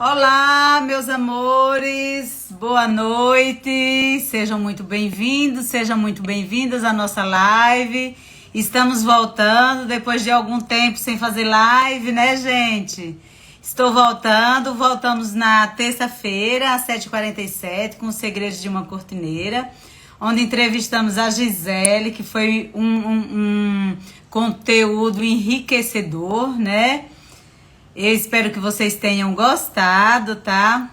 Olá, meus amores, boa noite, sejam muito bem-vindos, sejam muito bem-vindas à nossa live. Estamos voltando depois de algum tempo sem fazer live, né, gente? Estou voltando, voltamos na terça-feira, às 7h47, com os segredos de uma cortineira, onde entrevistamos a Gisele, que foi um conteúdo enriquecedor, né? Eu espero que vocês tenham gostado, tá?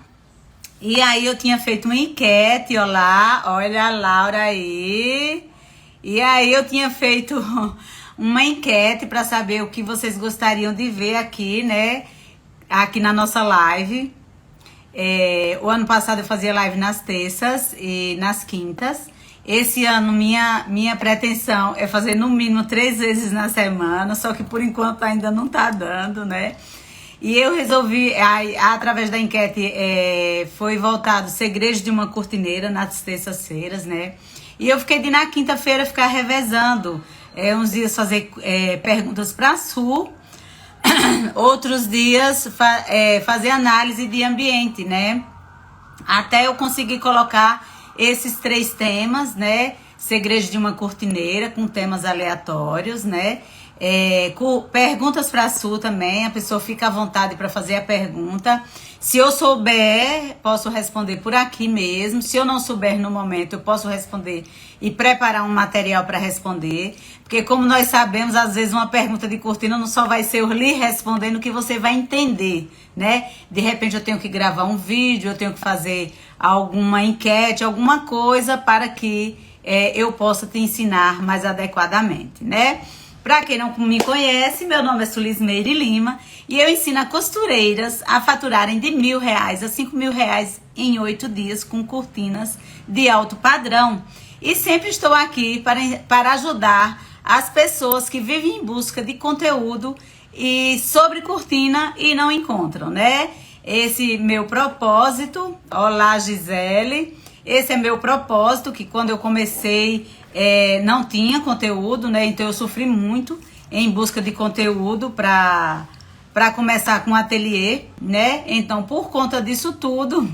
E aí eu tinha feito uma enquete, olha a Laura aí. E aí eu tinha feito uma enquete para saber o que vocês gostariam de ver aqui, né? Aqui na nossa live. O ano passado eu fazia live nas terças e nas quintas. Esse ano minha pretensão é fazer no mínimo 3 vezes na semana, só que por enquanto ainda não tá dando, né? E eu resolvi, através da enquete, foi voltado Segredos de uma Cortineira nas terças-feiras, né? E eu fiquei de na quinta-feira ficar revezando, uns dias fazer perguntas para a Su, outros dias fazer análise de ambiente, né? Até eu conseguir colocar esses 3 temas, né? Segredos de uma Cortineira, com temas aleatórios, né? Com perguntas para a Su também, a pessoa fica à vontade para fazer a pergunta. Se eu souber, posso responder por aqui mesmo. Se eu não souber no momento, eu posso responder e preparar um material para responder. Porque como nós sabemos, às vezes uma pergunta de cortina não só vai ser eu lhe respondendo que você vai entender, né? De repente eu tenho que gravar um vídeo, eu tenho que fazer alguma enquete, alguma coisa para que eu possa te ensinar mais adequadamente, né? Para quem não me conhece, meu nome é Sulismeire Lima e eu ensino a costureiras a faturarem de R$1.000 a R$5.000 em 8 dias com cortinas de alto padrão. E sempre estou aqui para ajudar as pessoas que vivem em busca de conteúdo e sobre cortina e não encontram, né? Esse meu propósito. Olá, Gisele. Esse é meu propósito, que quando eu comecei não tinha conteúdo, né? Então eu sofri muito em busca de conteúdo para começar com o ateliê, né? Então, por conta disso tudo...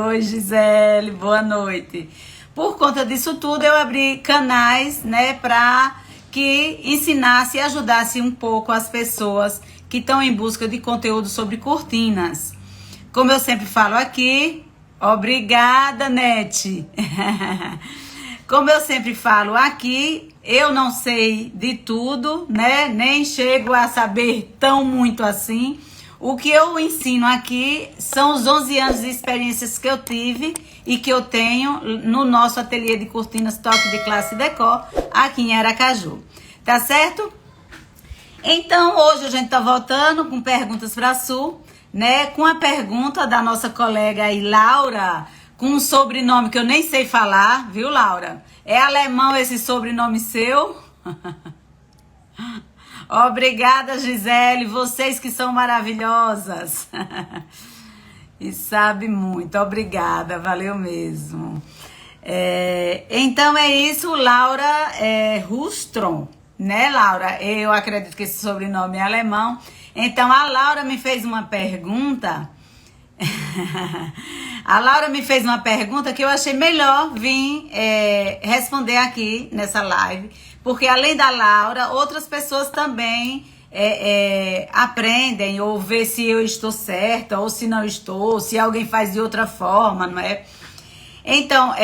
Oi, Gisele, boa noite. Por conta disso tudo, eu abri canais, né? Para que ensinasse e ajudasse um pouco as pessoas que estão em busca de conteúdo sobre cortinas. Como eu sempre falo aqui... Obrigada, Nete. Como eu sempre falo aqui, eu não sei de tudo, né? Nem chego a saber tão muito assim. O que eu ensino aqui são os 11 anos de experiências que eu tive e que eu tenho no nosso ateliê de cortinas Toque de Classe Decor, aqui em Aracaju. Tá certo? Então, hoje a gente tá voltando com perguntas para a Su, né, com a pergunta da nossa colega aí, Laura, com um sobrenome que eu nem sei falar, viu, Laura? É alemão esse sobrenome seu? Obrigada, Gisele, vocês que são maravilhosas. E sabe muito, obrigada, valeu mesmo. Então é isso, Laura Rustrom, né, Laura? Eu acredito que esse sobrenome é alemão. Então, a Laura me fez uma pergunta. A Laura me fez uma pergunta que eu achei melhor vir responder aqui nessa live. Porque além da Laura, outras pessoas também aprendem ou vê se eu estou certa ou se não estou, se alguém faz de outra forma, não é? Então,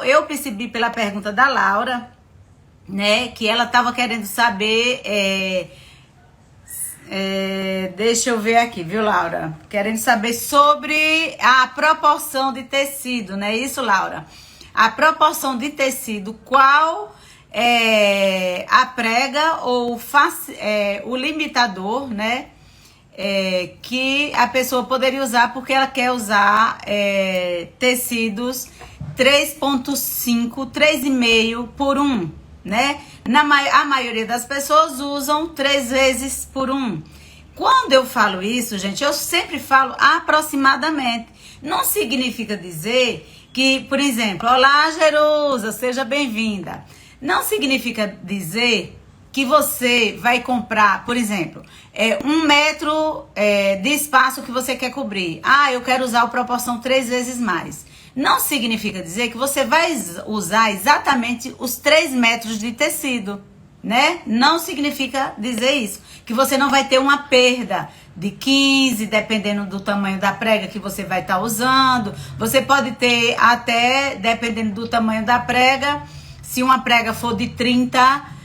eu percebi pela pergunta da Laura, né, que ela estava querendo saber... deixa eu ver aqui, viu, Laura? Querendo saber sobre a proporção de tecido, não é isso, Laura? A proporção de tecido, qual a prega ou o limitador, né? Que a pessoa poderia usar porque ela quer usar tecidos 3,5, 3,5 por 1, né? A maioria das pessoas usam 3 vezes por 1. Quando eu falo isso, gente, eu sempre falo aproximadamente. Não significa dizer que, por exemplo, olá, Jerusa, seja bem-vinda. Não significa dizer que você vai comprar, por exemplo, 1 metro de espaço que você quer cobrir. Ah, eu quero usar a proporção 3 vezes mais. Não significa dizer que você vai usar exatamente os 3 metros de tecido, né? Não significa dizer isso. Que você não vai ter uma perda de 15, dependendo do tamanho da prega que você vai estar usando. Você pode ter até, dependendo do tamanho da prega, se uma prega for de 30,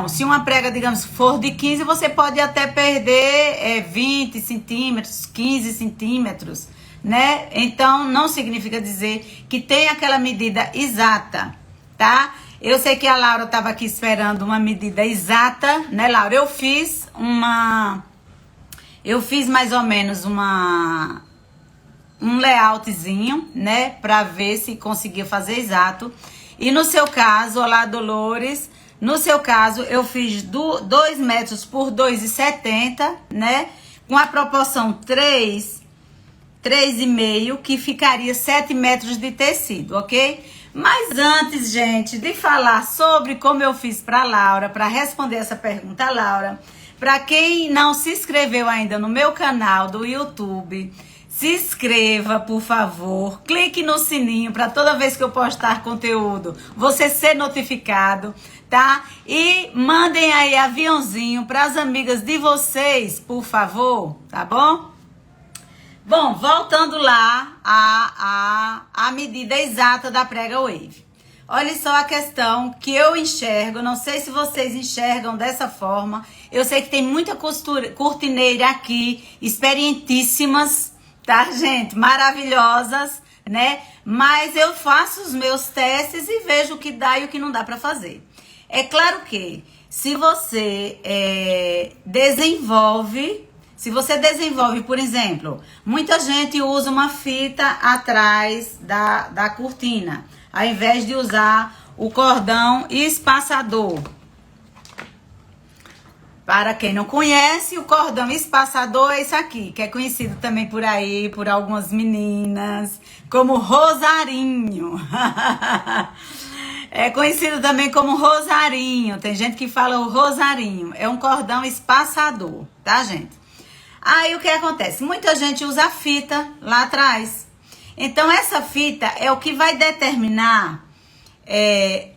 se uma prega, digamos, for de 15, você pode até perder 20 centímetros, 15 centímetros, né? Então, não significa dizer que tem aquela medida exata, tá? Eu sei que a Laura estava aqui esperando uma medida exata, né, Laura? Eu fiz mais ou menos um layoutzinho, né, para ver se conseguia fazer exato. E no seu caso, olá, Dolores, no seu caso, eu fiz 2 metros por 2,70, né, com a proporção 3,5, que ficaria 7 metros de tecido, ok? Mas antes, gente, de falar sobre como eu fiz para Laura, para responder essa pergunta, Laura, para quem não se inscreveu ainda no meu canal do YouTube, se inscreva, por favor, clique no sininho para toda vez que eu postar conteúdo, você ser notificado, tá? E mandem aí aviãozinho para as amigas de vocês, por favor, tá bom? Bom, voltando lá à medida exata da prega wave. Olha só a questão que eu enxergo, não sei se vocês enxergam dessa forma. Eu sei que tem muita cortineira aqui, experientíssimas, tá, gente? Maravilhosas, né? Mas eu faço os meus testes e vejo o que dá e o que não dá para fazer. É claro que se você desenvolve, por exemplo, muita gente usa uma fita atrás da cortina, ao invés de usar o cordão espaçador. Para quem não conhece, o cordão espaçador é isso aqui, que é conhecido também por aí, por algumas meninas, como rosarinho. É conhecido também como rosarinho, tem gente que fala o rosarinho, é um cordão espaçador, tá, gente? Aí o que acontece? Muita gente usa a fita lá atrás. Então essa fita é o que vai determinar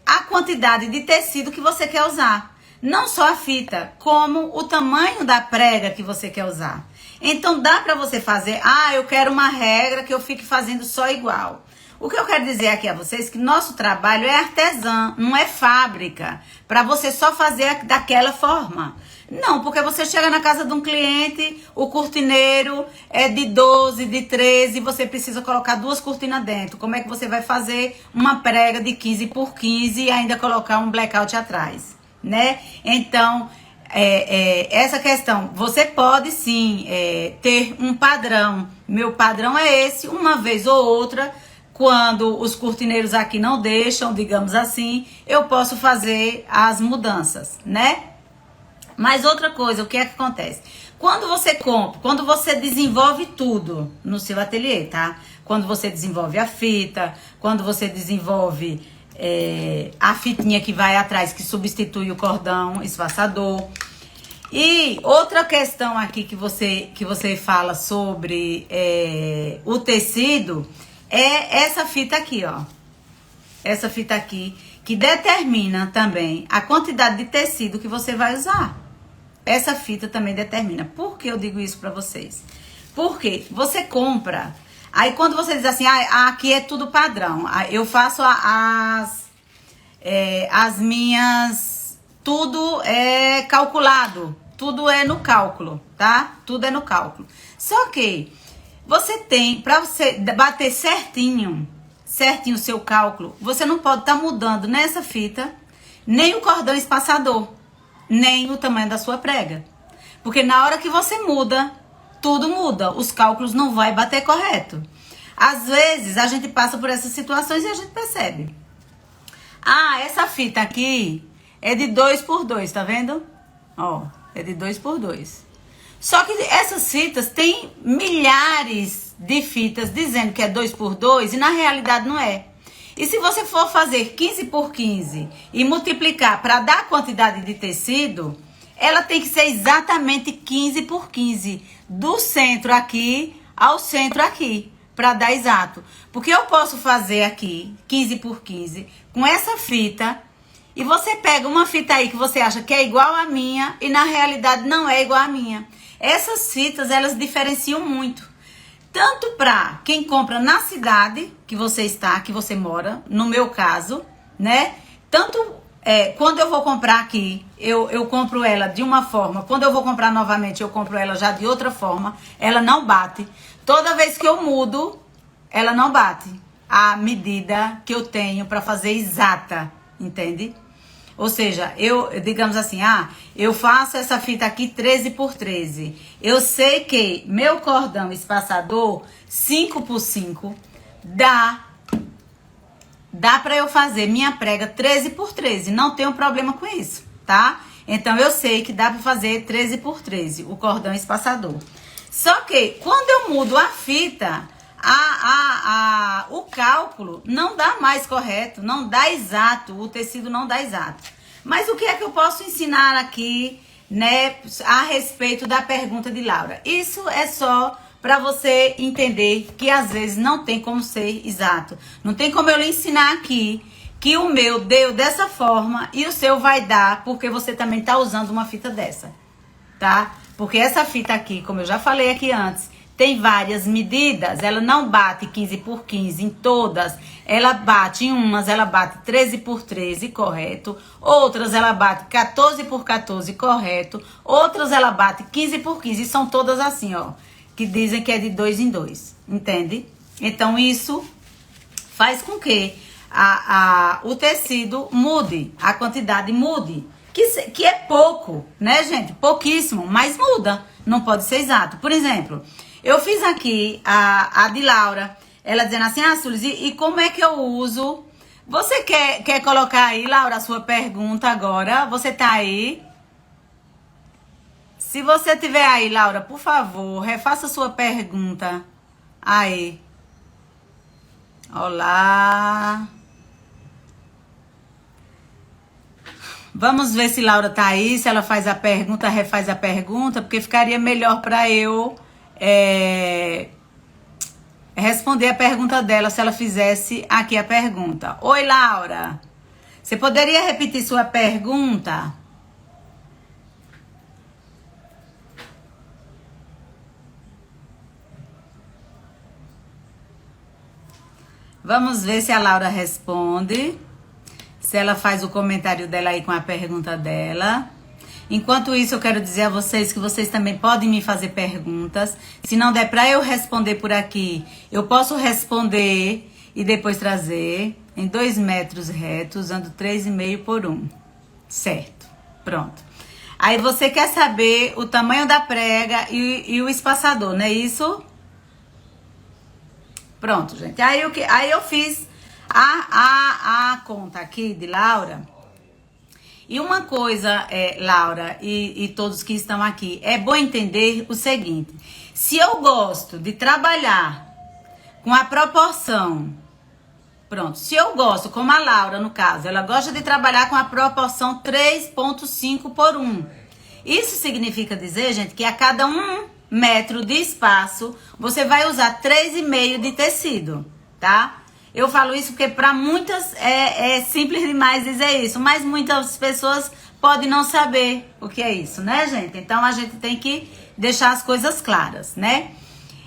a quantidade de tecido que você quer usar. Não só a fita, como o tamanho da prega que você quer usar. Então dá pra você fazer, eu quero uma regra que eu fique fazendo só igual. O que eu quero dizer aqui a vocês é que nosso trabalho é artesã, não é fábrica, para você só fazer daquela forma. Não, porque você chega na casa de um cliente, o cortineiro é de 12, de 13, você precisa colocar 2 cortinas dentro. Como é que você vai fazer uma prega de 15 por 15 e ainda colocar um blackout atrás, né? Então, essa questão, você pode sim ter um padrão. Meu padrão é esse, uma vez ou outra, quando os cortineiros aqui não deixam, digamos assim, eu posso fazer as mudanças, né? Mas outra coisa, o que é que acontece? Quando você compra, quando você desenvolve tudo no seu ateliê, tá? Quando você desenvolve a fita, quando você desenvolve a fitinha que vai atrás, que substitui o cordão espaçador. E outra questão aqui que você fala sobre o tecido é essa fita aqui, ó. Essa fita aqui, que determina também a quantidade de tecido que você vai usar. Essa fita também determina. Por que eu digo isso pra vocês? Porque você compra, aí quando você diz assim, aqui é tudo padrão, eu faço as minhas, tudo é calculado, tudo é no cálculo, tá? Tudo é no cálculo. Só que você tem, pra você bater certinho o seu cálculo, você não pode estar mudando nessa fita, nem o cordão espaçador, nem o tamanho da sua prega. Porque na hora que você muda, tudo muda, os cálculos não vai bater correto. Às vezes a gente passa por essas situações e a gente percebe. Essa fita aqui é de 2 por 2, tá vendo? Ó, é de 2 por 2. Só que essas fitas tem milhares de fitas dizendo que é 2 por 2 e na realidade não é. E se você for fazer 15 por 15 e multiplicar para dar a quantidade de tecido, ela tem que ser exatamente 15 por 15, do centro aqui ao centro aqui, para dar exato. Porque eu posso fazer aqui 15 por 15 com essa fita, e você pega uma fita aí que você acha que é igual à minha e na realidade não é igual à minha. Essas fitas, elas diferenciam muito. Tanto para quem compra na cidade que você está, que você mora, no meu caso, né? Tanto quando eu vou comprar aqui, eu compro ela de uma forma. Quando eu vou comprar novamente, eu compro ela já de outra forma. Ela não bate. Toda vez que eu mudo, ela não bate a medida que eu tenho para fazer exata, entende? Ou seja, digamos assim, eu faço essa fita aqui 13 por 13. Eu sei que meu cordão espaçador 5 por 5 dá para eu fazer minha prega 13 por 13. Não tenho problema com isso, tá? Então eu sei que dá para fazer 13 por 13, o cordão espaçador. Só que quando eu mudo a fita, o cálculo não dá mais correto, não dá exato, o tecido não dá exato. Mas o que é que eu posso ensinar aqui, né, a respeito da pergunta de Laura? Isso é só para você entender que às vezes não tem como ser exato. Não tem como eu lhe ensinar aqui que o meu deu dessa forma e o seu vai dar porque você também tá usando uma fita dessa, tá? Porque essa fita aqui, como eu já falei aqui antes, tem várias medidas, ela não bate 15 por 15 em todas, ela bate em umas, ela bate 13 por 13, correto, outras ela bate 14 por 14, correto, outras ela bate 15 por 15, são todas assim, ó, que dizem que é de 2 em 2, entende? Então isso faz com que o tecido mude, a quantidade mude, que é pouco, né, gente? Pouquíssimo, mas muda, não pode ser exato. Por exemplo, eu fiz aqui a de Laura, ela dizendo assim, Sulis, e como é que eu uso? Você quer colocar aí, Laura, a sua pergunta agora? Você tá aí? Se você tiver aí, Laura, por favor, refaça a sua pergunta. Aí. Olá. Vamos ver se Laura tá aí, se ela faz a pergunta, refaz a pergunta, porque ficaria melhor para eu responder a pergunta dela se ela fizesse aqui a pergunta. Oi, Laura. Você poderia repetir sua pergunta? Vamos ver se a Laura responde. Se ela faz o comentário dela aí com a pergunta dela. Enquanto isso, eu quero dizer a vocês que vocês também podem me fazer perguntas. Se não der para eu responder por aqui, eu posso responder e depois trazer em 2 metros retos, usando 3,5 por 1. Certo, pronto. Aí você quer saber o tamanho da prega e o espaçador, não é isso? Pronto, gente. Aí eu fiz a conta aqui de Laura. E uma coisa, Laura e todos que estão aqui, é bom entender o seguinte. Se eu gosto de trabalhar com a proporção, pronto, se eu gosto, como a Laura no caso, ela gosta de trabalhar com a proporção 3,5 por 1. Isso significa dizer, gente, que a cada 1 metro de espaço, você vai usar 3,5 de tecido, tá? Eu falo isso porque para muitas é simples demais dizer isso, mas muitas pessoas podem não saber o que é isso, né, gente? Então a gente tem que deixar as coisas claras, né?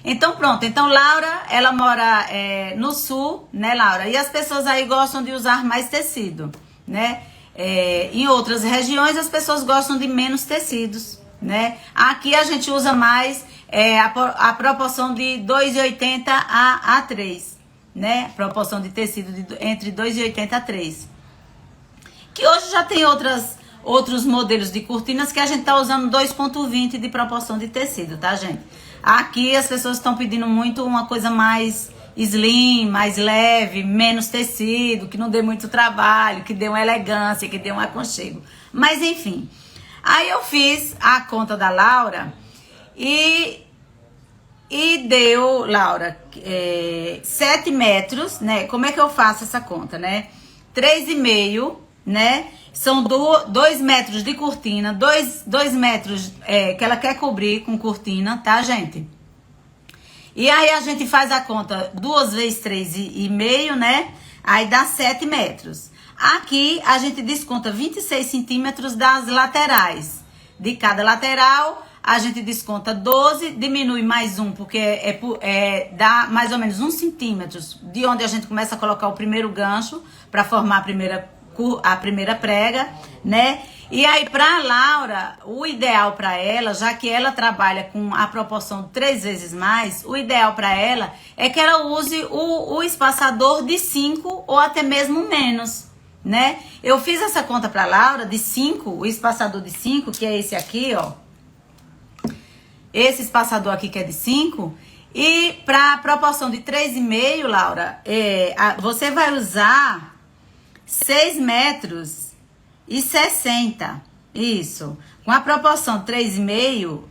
Então pronto, então Laura, ela mora no sul, né, Laura? E as pessoas aí gostam de usar mais tecido, né? Em outras regiões as pessoas gostam de menos tecidos, né? Aqui a gente usa mais a proporção de 2,80 a 3. Né? Proporção de tecido entre 2,80 a 3. Que hoje já tem outros modelos de cortinas que a gente tá usando 2,20 de proporção de tecido, tá, gente? Aqui as pessoas estão pedindo muito uma coisa mais slim, mais leve, menos tecido, que não dê muito trabalho, que dê uma elegância, que dê um aconchego. Mas enfim, aí eu fiz a conta da Laura e deu, Laura, 7 metros, né? Como é que eu faço essa conta, né? 3,5, né? São 2 metros de cortina, 2 metros que ela quer cobrir com cortina, tá, gente? E aí a gente faz a conta 2 vezes 3,5, né? Aí dá 7 metros. Aqui a gente desconta 26 centímetros das laterais. De cada lateral, a gente desconta 12, diminui mais um, porque dá mais ou menos 1 centímetro de onde a gente começa a colocar o primeiro gancho para formar a primeira prega, né? E aí, pra Laura, o ideal pra ela, já que ela trabalha com a proporção de 3 vezes mais, o ideal pra ela é que ela use o espaçador de 5 ou até mesmo menos, né? Eu fiz essa conta pra Laura de 5, o espaçador de 5, que é esse aqui, ó. Esse espaçador aqui que é de 5. E pra proporção de 3,5, Laura, você vai usar 6 metros e 60, isso. Com a proporção 3,5,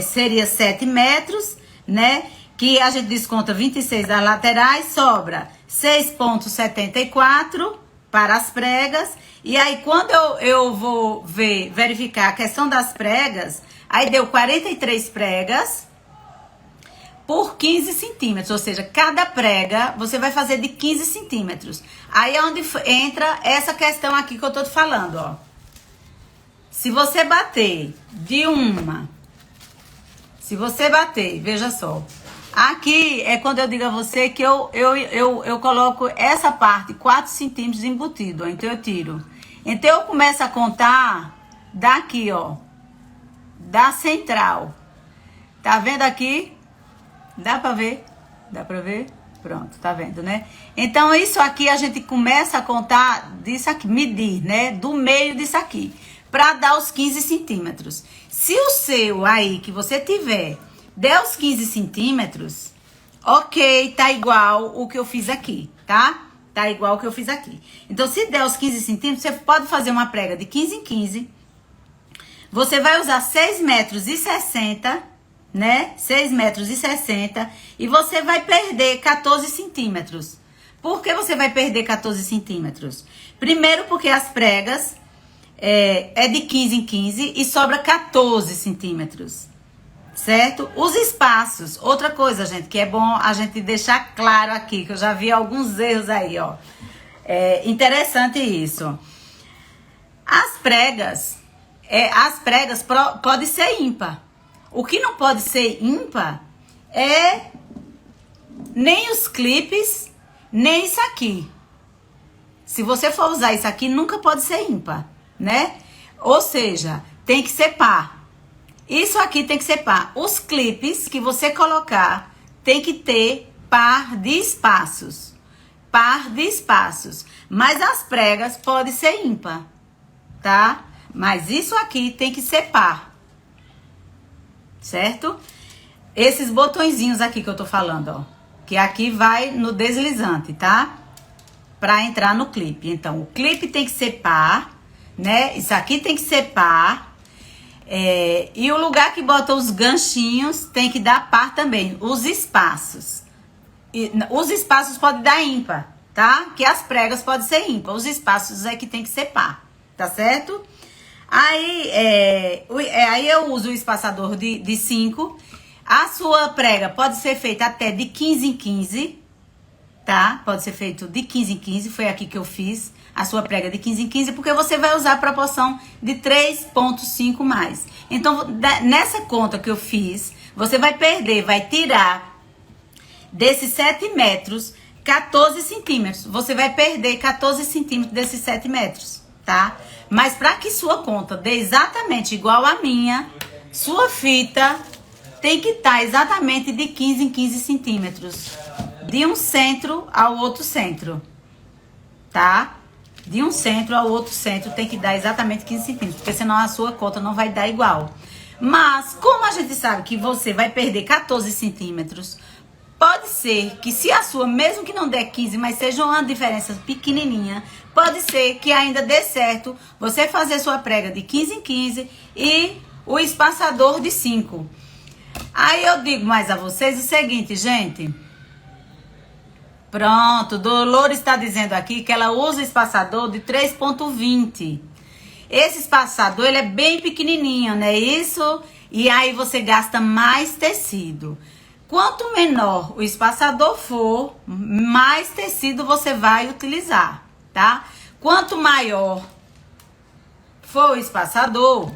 seria 7 metros, né? Que a gente desconta 26 das laterais, sobra 6,74 para as pregas. E aí, quando eu vou verificar a questão das pregas, aí deu 43 pregas por 15 centímetros, ou seja, cada prega você vai fazer de 15 centímetros. Aí é onde entra essa questão aqui que eu tô te falando, ó. Se você bater veja só. Aqui é quando eu digo a você que eu coloco essa parte, 4 centímetros embutido, ó, então eu tiro. Então eu começo a contar daqui, ó, da central. Tá vendo aqui? Dá pra ver? Dá pra ver? Pronto, tá vendo, né? Então, isso aqui a gente começa a contar disso aqui, medir, né? Do meio disso aqui, pra dar os 15 centímetros. Se o seu aí, que você tiver, der os 15 centímetros, ok, tá igual o que eu fiz aqui, tá? Tá igual o que eu fiz aqui. Então, se der os 15 centímetros, você pode fazer uma prega de 15 em 15. Você vai usar 6 metros e 60, né? 6 metros e 60, e você vai perder 14 centímetros. Por que você vai perder 14 centímetros? Primeiro porque as pregas é de 15 em 15 e sobra 14 centímetros, certo? Os espaços, outra coisa, gente, que é bom a gente deixar claro aqui, que eu já vi alguns erros aí, ó. É interessante isso. As pregas podem ser ímpar. O que não pode ser ímpar é nem os clipes, nem isso aqui. Se você for usar isso aqui, nunca pode ser ímpar, né? Ou seja, tem que ser par. Isso aqui tem que ser par. Os clipes que você colocar tem que ter par de espaços. Par de espaços. Mas as pregas podem ser ímpar, tá? Mas isso aqui tem que ser par. Certo? Esses botõezinhos aqui que eu tô falando, ó. Que aqui vai no deslizante, tá? Pra entrar no clipe. Então, o clipe tem que ser par, né? Isso aqui tem que ser par. E o lugar que bota os ganchinhos tem que dar par também. Os espaços. Os espaços podem dar ímpar, tá? Que as pregas podem ser ímpar. Os espaços é que tem que ser par, tá certo? Aí eu uso o espaçador de 5. A sua prega pode ser feita até de 15 em 15, tá? Pode ser feito de 15 em 15, foi aqui que eu fiz a sua prega de 15 em 15, porque você vai usar a proporção de 3,5 mais. Então, nessa conta que eu fiz, você vai tirar desses 7 metros, 14 centímetros. Você vai perder 14 centímetros desses 7 metros, tá? Mas para que sua conta dê exatamente igual a minha, sua fita tem que estar exatamente de 15 em 15 centímetros. De um centro ao outro centro, tá? De um centro ao outro centro tem que dar exatamente 15 centímetros, porque senão a sua conta não vai dar igual. Mas, como a gente sabe que você vai perder 14 centímetros, pode ser que se a sua, mesmo que não der 15, mas seja uma diferença pequenininha, pode ser que ainda dê certo você fazer sua prega de 15 em 15 e o espaçador de 5. Aí eu digo mais a vocês o seguinte, gente. Pronto, Dolores está dizendo aqui que ela usa o espaçador de 3,20. Esse espaçador, ele é bem pequenininho, não é isso? E aí você gasta mais tecido. Quanto menor o espaçador for, mais tecido você vai utilizar, tá? Quanto maior for o espaçador,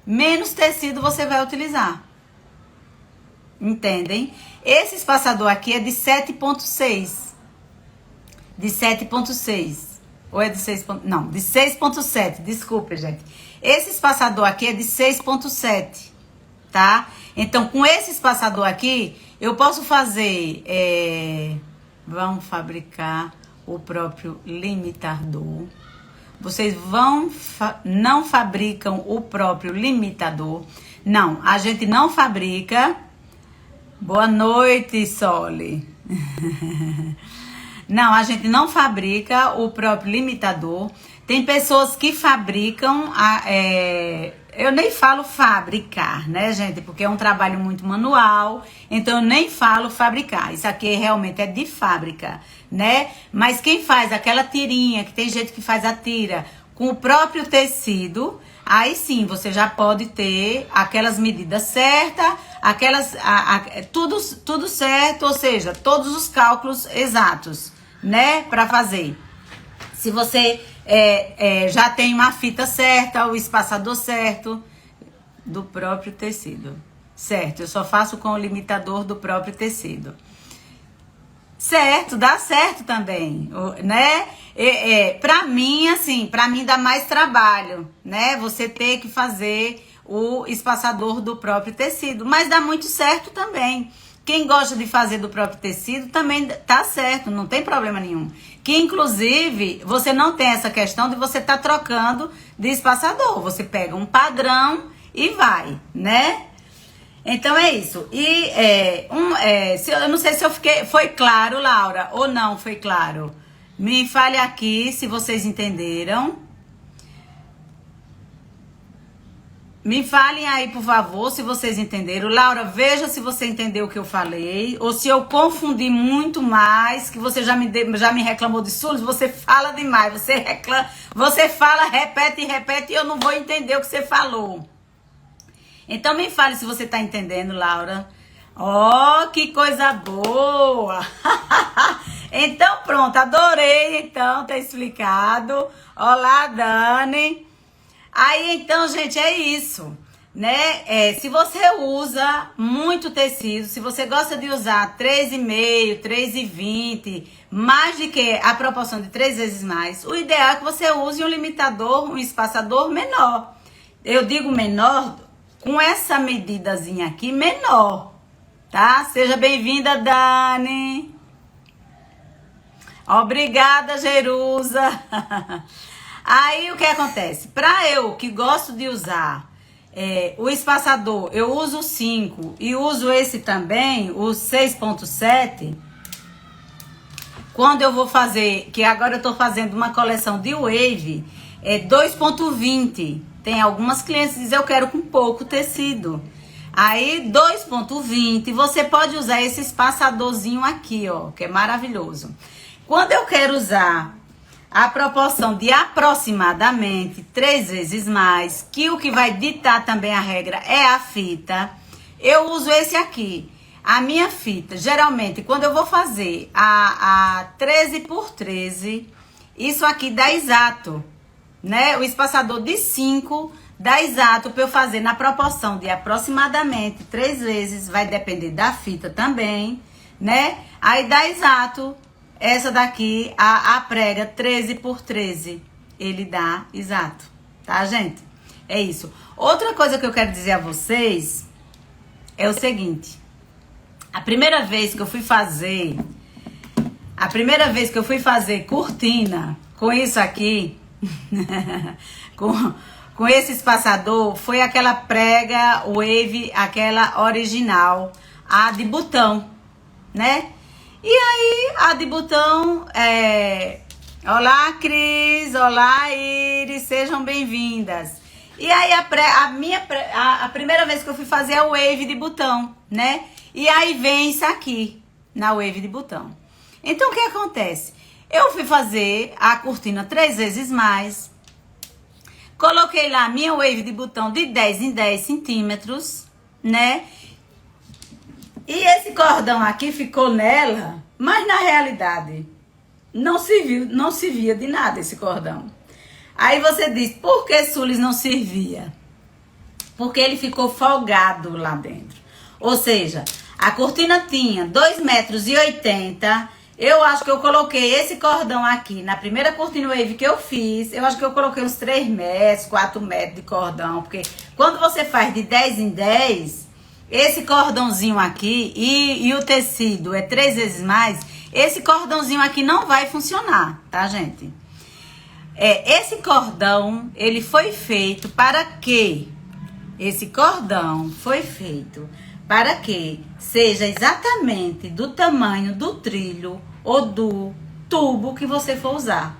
menos tecido você vai utilizar. Entendem? Esse espaçador aqui é de 7,6. De 7,6. Ou é de 6. Não, de 6,7. Desculpe, gente. Esse espaçador aqui é de 6,7. Tá? Então, com esse espaçador aqui, eu posso fazer. Vamos fabricar o próprio limitador. Vocês não fabricam o próprio limitador. Não, a gente não fabrica. Boa noite, Sole. Não, a gente não fabrica o próprio limitador. Tem pessoas que fabricam, eu nem falo fabricar, né, gente? Porque é um trabalho muito manual, então eu nem falo fabricar. Isso aqui realmente é de fábrica, né? Mas quem faz aquela tirinha, que tem gente que faz a tira com o próprio tecido, aí sim, você já pode ter aquelas medidas certas, tudo certo, ou seja, todos os cálculos exatos, né, para fazer. Se você já tem uma fita certa, o espaçador certo do próprio tecido, certo? Eu só faço com o limitador do próprio tecido. Certo, dá certo também, né? Pra mim, assim, pra mim dá mais trabalho, né? Você ter que fazer o espaçador do próprio tecido, mas dá muito certo também. Quem gosta de fazer do próprio tecido também tá certo, não tem problema nenhum. Que inclusive você não tem essa questão de você tá trocando de espaçador. Você pega um padrão e vai, né? Então é isso. E eu não sei se foi claro, Laura, ou não foi claro. Me fale aqui se vocês entenderam. Me falem aí, por favor, se vocês entenderam. Laura, veja se você entendeu o que eu falei. Ou se eu confundi muito mais, que você já me reclamou de surdos. Você fala demais, você fala, repete e eu não vou entender o que você falou. Então me fale se você tá entendendo, Laura. Oh, que coisa boa! Então pronto, adorei então ter explicado. Olá, Dani. Aí então, gente, é isso, né? Se você usa muito tecido, se você gosta de usar 3,5, 3,20, mais de que a proporção de 3 vezes mais, o ideal é que você use um limitador, um espaçador menor. Eu digo menor com essa medidazinha aqui, menor, tá? Seja bem-vinda, Dani. Obrigada, Jerusa. Aí, o que acontece? Pra eu, que gosto de usar o espaçador, eu uso o 5 e uso esse também, o 6,7. Quando eu vou fazer, que agora eu tô fazendo uma coleção de wave, 2,20. Tem algumas clientes que dizem, eu quero com pouco tecido. Aí, 2,20, você pode usar esse espaçadorzinho aqui, ó, que é maravilhoso. Quando eu quero usar a proporção de aproximadamente 3 vezes mais, que o que vai ditar também a regra é a fita, eu uso esse aqui. A minha fita, geralmente, quando eu vou fazer a 13 por 13, isso aqui dá exato, né? O espaçador de 5 dá exato para eu fazer na proporção de aproximadamente 3 vezes, vai depender da fita também, né? Aí dá exato. Essa daqui, a prega 13 por 13, ele dá exato, tá, gente? É isso. Outra coisa que eu quero dizer a vocês é o seguinte. A primeira vez que eu fui fazer cortina com isso aqui, com esse espaçador, foi aquela prega wave, aquela original, a de botão, né? E aí, a de botão, olá, Cris, olá, Iris, sejam bem-vindas. E aí a primeira vez que eu fui fazer a wave de botão, né? E aí vem isso aqui, na wave de botão. Então, o que acontece? Eu fui fazer a cortina 3 vezes mais. Coloquei lá a minha wave de botão de 10 em 10 centímetros, né? E esse cordão aqui ficou nela, mas na realidade não servia de nada esse cordão. Aí você diz, por que Sulis não servia? Porque ele ficou folgado lá dentro. Ou seja, a cortina tinha 2,80 metros. Eu acho que eu coloquei esse cordão aqui, na primeira cortina wave que eu fiz, eu acho que eu coloquei uns 3 metros, 4 metros de cordão. Porque quando você faz de 10 em 10, esse cordãozinho aqui e o tecido é 3 vezes mais, esse cordãozinho aqui não vai funcionar, tá, gente? Esse cordão, ele foi feito para quê? Esse cordão foi feito para que seja exatamente do tamanho do trilho ou do tubo que você for usar.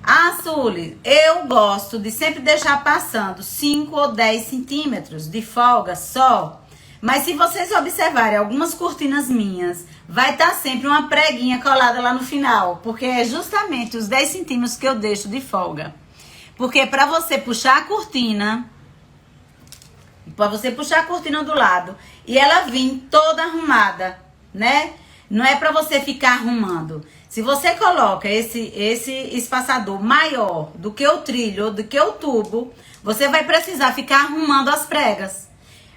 Ah, Sully, eu gosto de sempre deixar passando 5 ou 10 centímetros de folga só. Mas se vocês observarem algumas cortinas minhas, vai estar sempre uma preguinha colada lá no final. Porque é justamente os 10 centímetros que eu deixo de folga. Porque para você puxar a cortina, do lado e ela vir toda arrumada, né? Não é para você ficar arrumando. Se você coloca esse espaçador maior do que o trilho ou do que o tubo, você vai precisar ficar arrumando as pregas.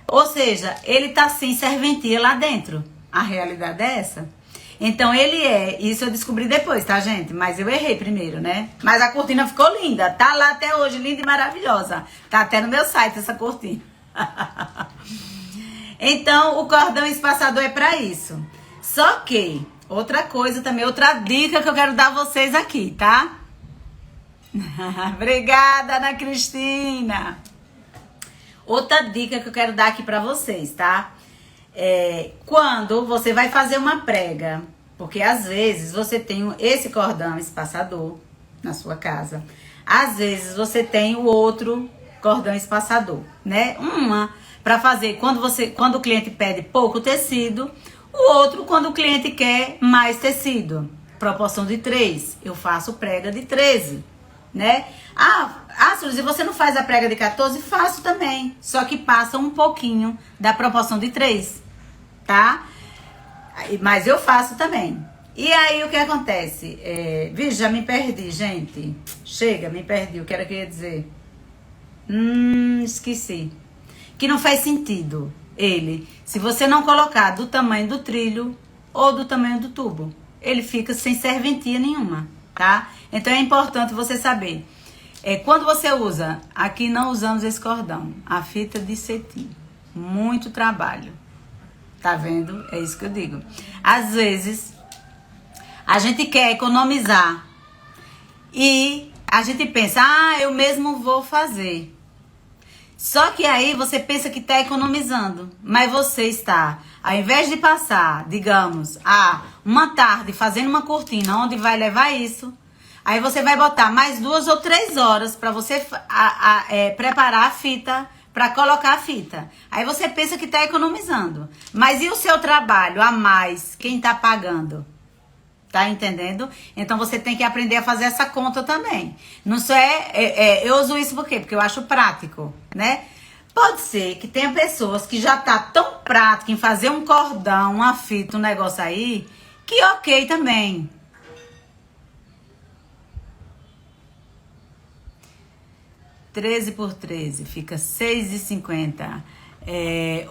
Ou seja, ele tá sem serventia lá dentro. A realidade é essa. Então isso eu descobri depois, tá, gente? Mas eu errei primeiro, né? Mas a cortina ficou linda, tá lá até hoje, linda e maravilhosa. Tá até no meu site essa cortina. Então, o cordão espaçador é pra isso. Só que, outra coisa também, outra dica que eu quero dar a vocês aqui, tá? Obrigada, Ana Cristina. Outra dica que eu quero dar aqui pra vocês, tá? Quando você vai fazer uma prega, porque às vezes você tem esse cordão espaçador na sua casa, às vezes você tem o outro cordão espaçador, né? Uma para fazer quando o cliente pede pouco tecido, o outro quando o cliente quer mais tecido. Proporção de 3, eu faço prega de 13, né? Suzy, se você não faz a prega de 14, faço também. Só que passa um pouquinho da proporção de 3, tá? Mas eu faço também. E aí, o que acontece? Vixe, já me perdi, gente. Chega, me perdi. O que era que eu ia dizer? Esqueci. Que não faz sentido ele. Se você não colocar do tamanho do trilho ou do tamanho do tubo, ele fica sem serventia nenhuma, tá? Então é importante você saber. Quando você usa, aqui não usamos esse cordão, a fita de cetim. Muito trabalho. Tá vendo? É isso que eu digo. Às vezes, a gente quer economizar e a gente pensa, eu mesmo vou fazer. Só que aí você pensa que está economizando, mas você está, ao invés de passar, digamos, uma tarde fazendo uma cortina, onde vai levar isso, aí você vai botar mais 2 ou 3 horas para você preparar a fita, para colocar a fita. Aí você pensa que está economizando, mas e o seu trabalho a mais, quem está pagando? Tá entendendo? Então você tem que aprender a fazer essa conta também. Não só eu uso isso por quê? Porque eu acho prático, né? Pode ser que tenha pessoas que já tá tão prático em fazer um cordão, uma fita, um negócio aí, que ok também. R$13 por 13 fica R$6,50.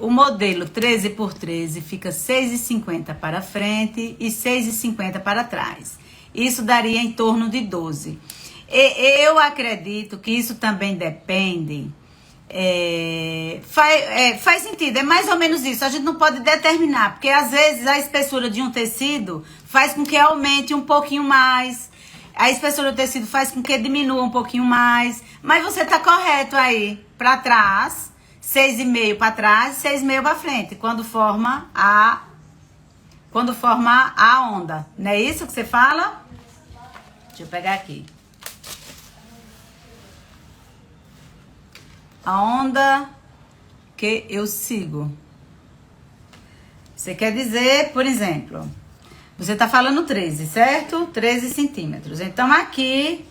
O modelo 13 por 13 fica R$6,50 para frente e R$6,50 para trás. Isso daria em torno de 12. Eu acredito que isso também depende. Faz sentido, é mais ou menos isso. A gente não pode determinar, porque às vezes a espessura de um tecido faz com que aumente um pouquinho mais. A espessura do tecido faz com que diminua um pouquinho mais. Mas você tá correto aí, para trás. 6,5 para trás e 6,5 para frente, quando forma a onda. Não é isso que você fala? Deixa eu pegar aqui. A onda que eu sigo. Você quer dizer, por exemplo, você tá falando 13, certo? 13 centímetros. Então, aqui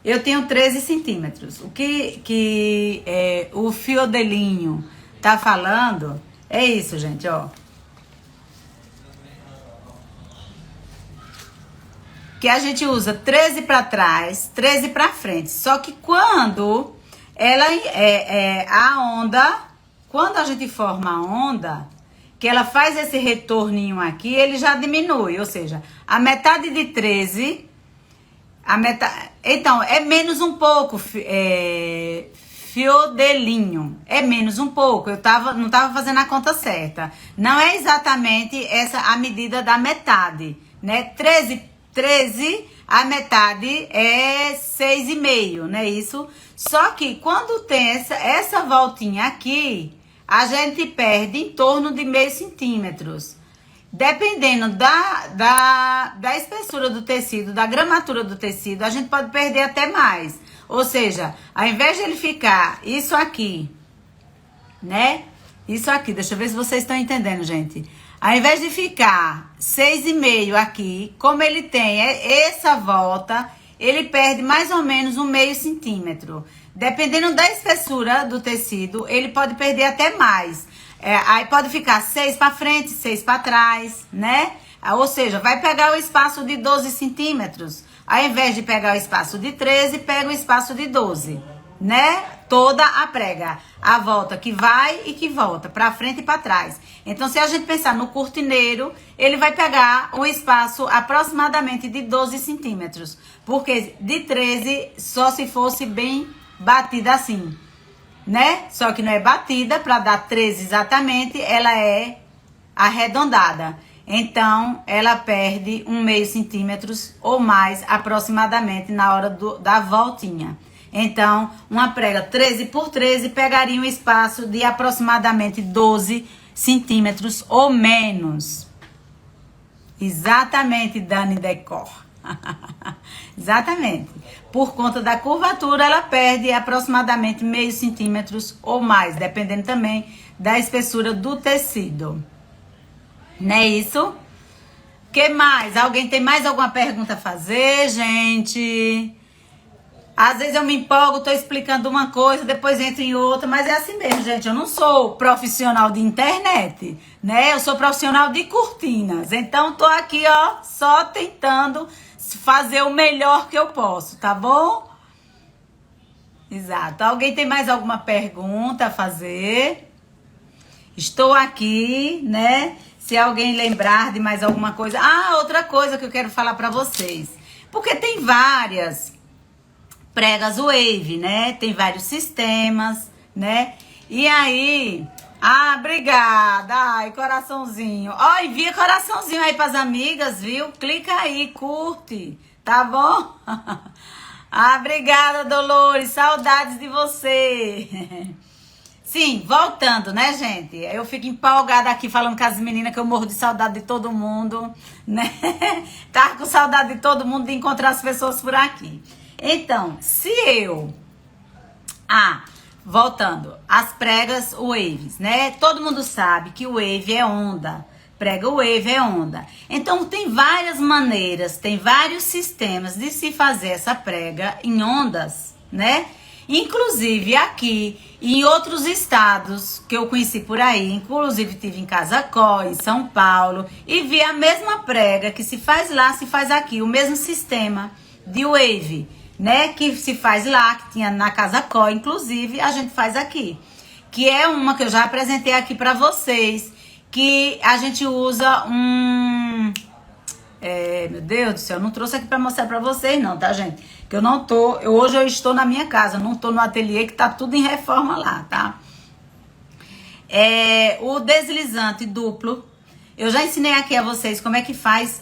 eu tenho 13 centímetros. O que o fiodelinho tá falando é isso, gente, ó. Que a gente usa 13 para trás, 13 para frente. Só que quando ela a onda, quando a gente forma a onda, que ela faz esse retorninho aqui, ele já diminui, ou seja, a metade de 13, então, é menos um pouco, fiodelinho, é menos um pouco, não tava fazendo a conta certa. Não é exatamente essa a medida da metade, né? 13, a metade é 6,5, não é isso? Só que quando tem essa voltinha aqui, a gente perde em torno de meio centímetros. Dependendo da espessura do tecido, da gramatura do tecido, a gente pode perder até mais. Ou seja, ao invés de ele ficar isso aqui, né? Isso aqui, deixa eu ver se vocês estão entendendo, gente. Ao invés de ficar 6,5 aqui, como ele tem essa volta, ele perde mais ou menos um meio centímetro. Dependendo da espessura do tecido, ele pode perder até mais. Aí pode ficar 6 para frente, 6 para trás, né? Ou seja, vai pegar o espaço de 12 centímetros. Ao invés de pegar o espaço de 13, pega o espaço de 12, né? Toda a prega, a volta que vai e que volta, para frente e para trás. Então, se a gente pensar no cortineiro, ele vai pegar um espaço aproximadamente de 12 centímetros. Porque de 13, só se fosse bem batida assim, né? Só que não é batida, para dar 13 exatamente, ela é arredondada. Então, ela perde um meio centímetros ou mais aproximadamente na hora da voltinha. Então, uma prega 13 por 13 pegaria um espaço de aproximadamente 12 centímetros ou menos. Exatamente, Dani Decor. Exatamente. Por conta da curvatura, ela perde aproximadamente meio centímetros ou mais, dependendo também da espessura do tecido. Não é isso? Que mais? Alguém tem mais alguma pergunta a fazer, gente? Às vezes eu me empolgo, tô explicando uma coisa, depois entro em outra, mas é assim mesmo, gente. Eu não sou profissional de internet, né? Eu sou profissional de cortinas. Então, tô aqui, ó, só tentando fazer o melhor que eu posso, tá bom? Exato. Alguém tem mais alguma pergunta a fazer? Estou aqui, né? Se alguém lembrar de mais alguma coisa. Ah, outra coisa que eu quero falar pra vocês. Porque tem várias pregas wave, né? Tem vários sistemas, né? E aí... Ah, obrigada. Ai, coraçãozinho. Ó, envia coraçãozinho aí pras amigas, viu? Clica aí, curte, tá bom? Ah, obrigada, Dolores. Saudades de você. Sim, voltando, né, gente? Eu fico empolgada aqui falando com as meninas que eu morro de saudade de todo mundo, né? Tava com saudade de todo mundo de encontrar as pessoas por aqui. Então, se eu... voltando, as pregas waves, né? Todo mundo sabe que wave é onda. Prega wave é onda. Então, tem várias maneiras, tem vários sistemas de se fazer essa prega em ondas, né? Inclusive aqui, em outros estados que eu conheci por aí, inclusive tive em Casacó, em São Paulo, e vi a mesma prega que se faz lá, se faz aqui, o mesmo sistema de wave, né, que se faz lá, que tinha na Casacó, inclusive, a gente faz aqui. Que é uma que eu já apresentei aqui pra vocês, que a gente usa meu Deus do céu, eu não trouxe aqui pra mostrar pra vocês não, tá, gente? Que eu não tô, hoje eu estou na minha casa, não tô no ateliê, que tá tudo em reforma lá, tá? O deslizante duplo. Eu já ensinei aqui a vocês como é que faz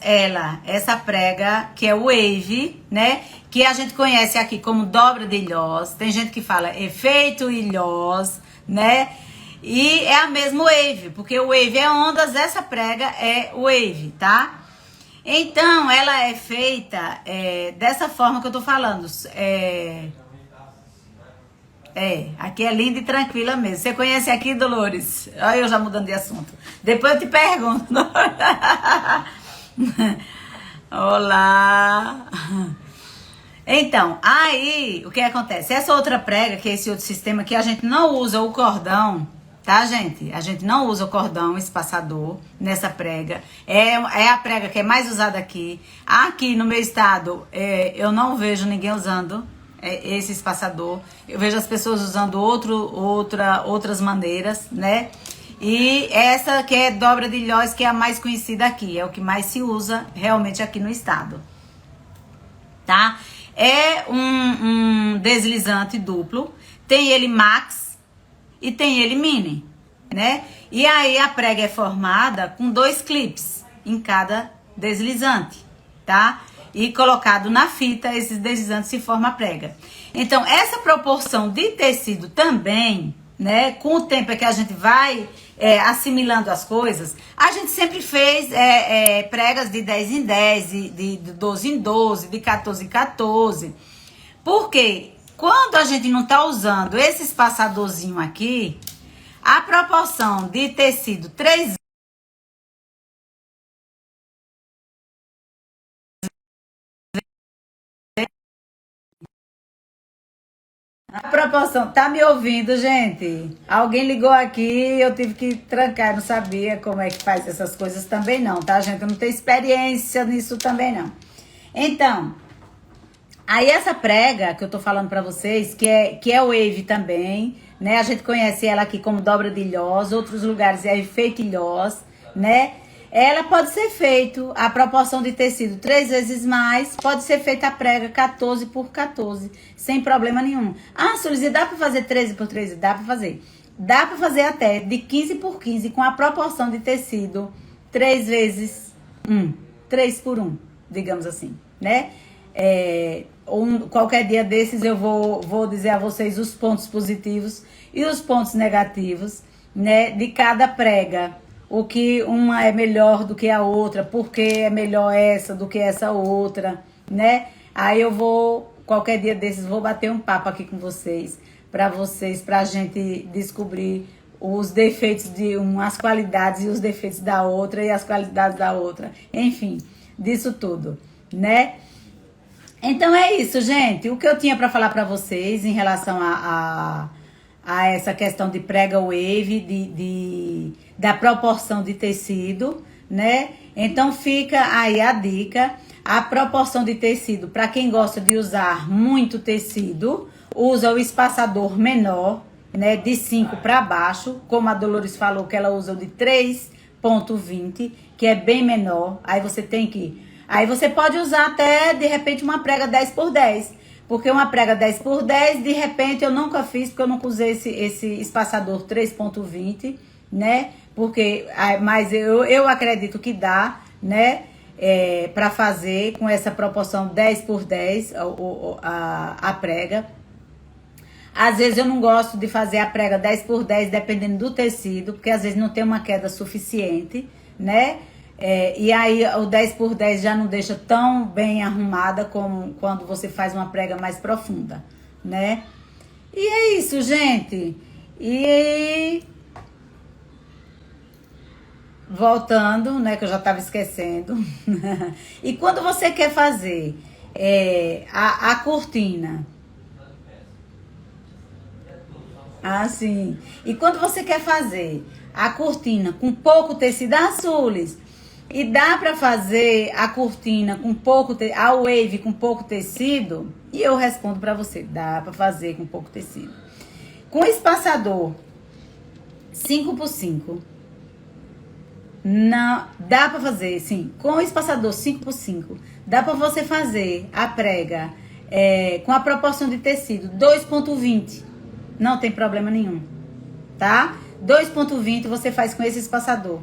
essa prega, que é o wave, né? Que a gente conhece aqui como dobra de ilhós. Tem gente que fala efeito ilhós, né? E é a mesma wave, porque o wave é ondas, essa prega é wave, tá? Então, ela é feita dessa forma que eu tô falando. Aqui é linda e tranquila mesmo. Você conhece aqui, Dolores? Olha eu já mudando de assunto. Depois eu te pergunto. Olá. Então, aí, o que acontece? Essa outra prega, que é esse outro sistema aqui, a gente não usa o cordão, tá, gente? A gente não usa o cordão espaçador nessa prega. É a prega que é mais usada aqui. Aqui no meu estado, eu não vejo ninguém usando esse espaçador. Eu vejo as pessoas usando outras maneiras, né? E essa que é dobra de Ilhós, que é a mais conhecida aqui. É o que mais se usa realmente aqui no estado. Tá? É um deslizante duplo. Tem ele max e tem ele mini, né? E aí a prega é formada com 2 clips em cada deslizante, tá? E colocado na fita, esses deslizantes se forma a prega. Então, essa proporção de tecido também, né? Com o tempo é que a gente vai assimilando as coisas. A gente sempre fez pregas de 10 em 10, de 12 em 12, de 14 em 14. Porque quando a gente não tá usando esse espaçadorzinho aqui, a proporção de tecido 3 A proporção, tá me ouvindo, gente? Alguém ligou aqui, eu tive que trancar, não sabia como é que faz essas coisas também não, tá, gente? Eu não tenho experiência nisso também não. Então, aí essa prega que eu tô falando pra vocês, que é wave também, né? A gente conhece ela aqui como dobra de Ilhós, outros lugares é fake Ilhós, né? Ela pode ser feito, a proporção de tecido 3 vezes mais, pode ser feita a prega 14 por 14, sem problema nenhum. Ah, Sulizy, dá pra fazer 13 por 13? Dá pra fazer. Dá pra fazer até de 15 por 15 com a proporção de tecido 3 vezes 1, 3 por 1, digamos assim, né? Qualquer dia desses eu vou dizer a vocês os pontos positivos e os pontos negativos, né, de cada prega. O que uma é melhor do que a outra, porque é melhor essa do que essa outra, né? Aí eu qualquer dia desses, vou bater um papo aqui com vocês, pra gente descobrir os defeitos de uma, as qualidades e os defeitos da outra e as qualidades da outra. Enfim, disso tudo, né? Então é isso, gente. O que eu tinha pra falar pra vocês em relação a essa questão de prega wave, da proporção de tecido, né? Então fica aí a dica, a proporção de tecido, para quem gosta de usar muito tecido, usa o espaçador menor, né? De 5 para baixo, como a Dolores falou que ela usa o de 3,20, que é bem menor, aí você pode usar até, de repente, uma prega 10 por 10, porque uma prega 10 por 10, de repente, eu nunca fiz, porque eu nunca usei esse espaçador 3,20, né? Mas eu acredito que dá, né? Para fazer com essa proporção 10 por 10 a prega. Às vezes eu não gosto de fazer a prega 10 por 10, dependendo do tecido, porque às vezes não tem uma queda suficiente, né? E aí o 10 por 10 já não deixa tão bem arrumada como quando você faz uma prega mais profunda, né? E é isso, gente. E voltando, né, que eu já estava esquecendo. E quando você quer fazer a cortina, assim, e quando você quer fazer a cortina com pouco tecido, Sulis, e dá pra fazer a cortina com pouco a wave com pouco tecido? E eu respondo pra você, dá pra fazer com pouco tecido. Com espaçador 5x5, não, dá pra fazer, sim. Com o espaçador 5x5, dá pra você fazer a prega com a proporção de tecido 2,20. Não tem problema nenhum, tá? 2,20 você faz com esse espaçador,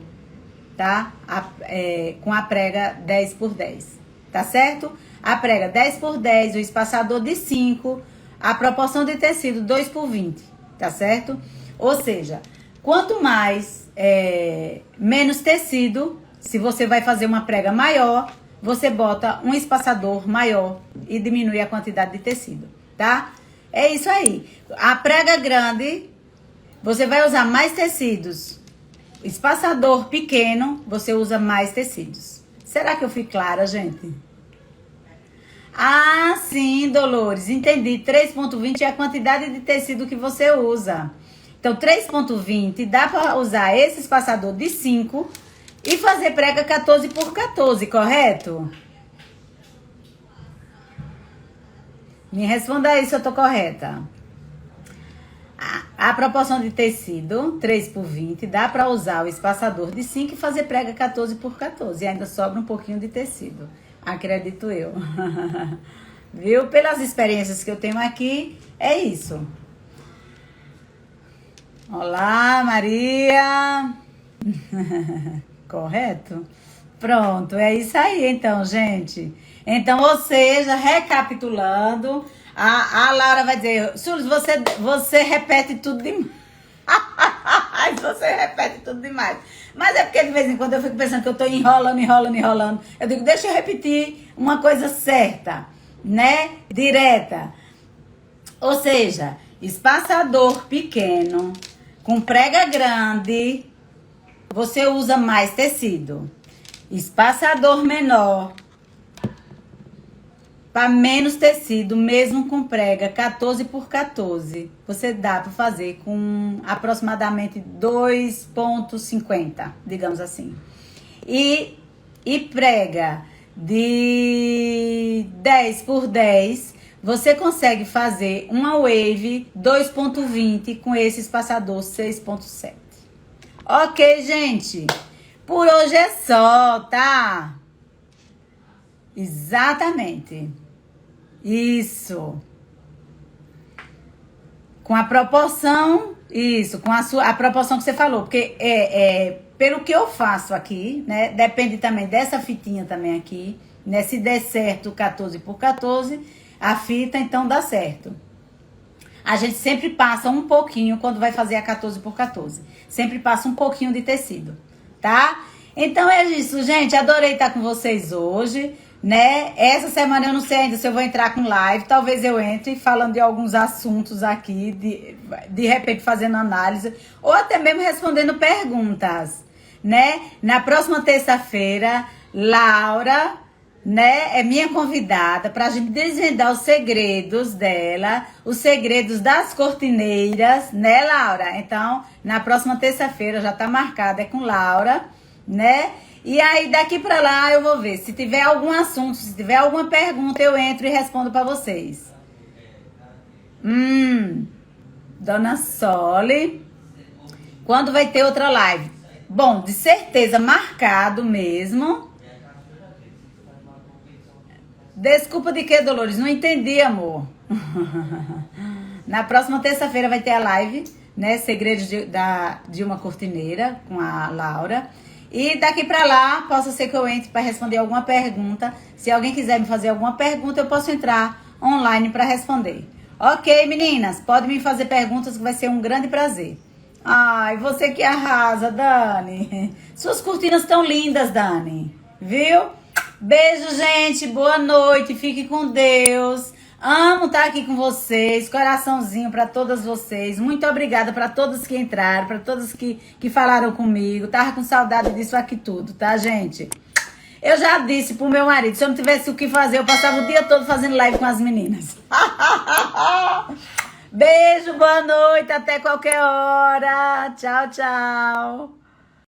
tá? Com a prega 10 por 10, tá certo? A prega 10 por 10, o espaçador de 5, a proporção de tecido 2 por 20, tá certo? Ou seja, quanto mais, menos tecido, se você vai fazer uma prega maior, você bota um espaçador maior e diminui a quantidade de tecido, tá? É isso aí. A prega grande, você vai usar mais tecidos. Espaçador pequeno, você usa mais tecidos. Será que eu fui clara, gente? Ah, sim, Dolores, entendi. 3,20 é a quantidade de tecido que você usa. Então, 3,20 dá para usar esse espaçador de 5 e fazer prega 14 por 14, correto? Me responda aí se eu tô correta. A proporção de tecido, 3 por 20, dá para usar o espaçador de 5 e fazer prega 14 por 14. E ainda sobra um pouquinho de tecido. Acredito eu. Viu? Pelas experiências que eu tenho aqui, é isso. Olá, Maria. Correto? Pronto, é isso aí então, gente. Então, ou seja, recapitulando, a Laura vai dizer, Sulis, você repete tudo demais. Você repete tudo demais. Mas é porque de vez em quando eu fico pensando que eu tô enrolando. Eu digo, deixa eu repetir uma coisa certa, né? Direta. Ou seja, espaçador pequeno, com prega grande, você usa mais tecido. Espaçador menor, para menos tecido, mesmo com prega 14 por 14, você dá para fazer com aproximadamente 2,50, digamos assim. E prega de 10 por 10, você consegue fazer uma wave 2,20 com esse espaçador 6,7. Ok, gente? Por hoje é só, tá? Exatamente. Isso. Com a proporção, isso, com a proporção que você falou, porque pelo que eu faço aqui, né, depende também dessa fitinha também aqui, né, se der certo 14 por 14, a fita então dá certo. A gente sempre passa um pouquinho quando vai fazer a 14 por 14, sempre passa um pouquinho de tecido, tá? Então é isso, gente, adorei estar com vocês hoje, né? Essa semana eu não sei ainda se eu vou entrar com live, talvez eu entre falando de alguns assuntos aqui, de repente fazendo análise, ou até mesmo respondendo perguntas, né? Na próxima terça-feira, Laura, né, é minha convidada para a gente desvendar os segredos dela, os segredos das cortineiras, né, Laura? Então, na próxima terça-feira já tá marcada, é com Laura, né? E aí, daqui pra lá, eu vou ver. Se tiver algum assunto, se tiver alguma pergunta, eu entro e respondo pra vocês. Dona Sole. Quando vai ter outra live? Bom, de certeza, marcado mesmo. Desculpa de quê, Dolores? Não entendi, amor. Na próxima terça-feira vai ter a live, né? Segredos de uma cortineira com a Laura. E daqui pra lá, possa ser que eu entre para responder alguma pergunta. Se alguém quiser me fazer alguma pergunta, eu posso entrar online para responder. Ok, meninas? Pode me fazer perguntas que vai ser um grande prazer. Ai, você que arrasa, Dani. Suas cortinas estão lindas, Dani. Viu? Beijo, gente. Boa noite. Fique com Deus. Amo estar aqui com vocês. Coraçãozinho para todas vocês. Muito obrigada para todos que entraram, para todos que falaram comigo. Tava com saudade disso aqui tudo, tá, gente? Eu já disse pro meu marido, se eu não tivesse o que fazer, eu passava o dia todo fazendo live com as meninas. Beijo, boa noite, até qualquer hora. Tchau, tchau.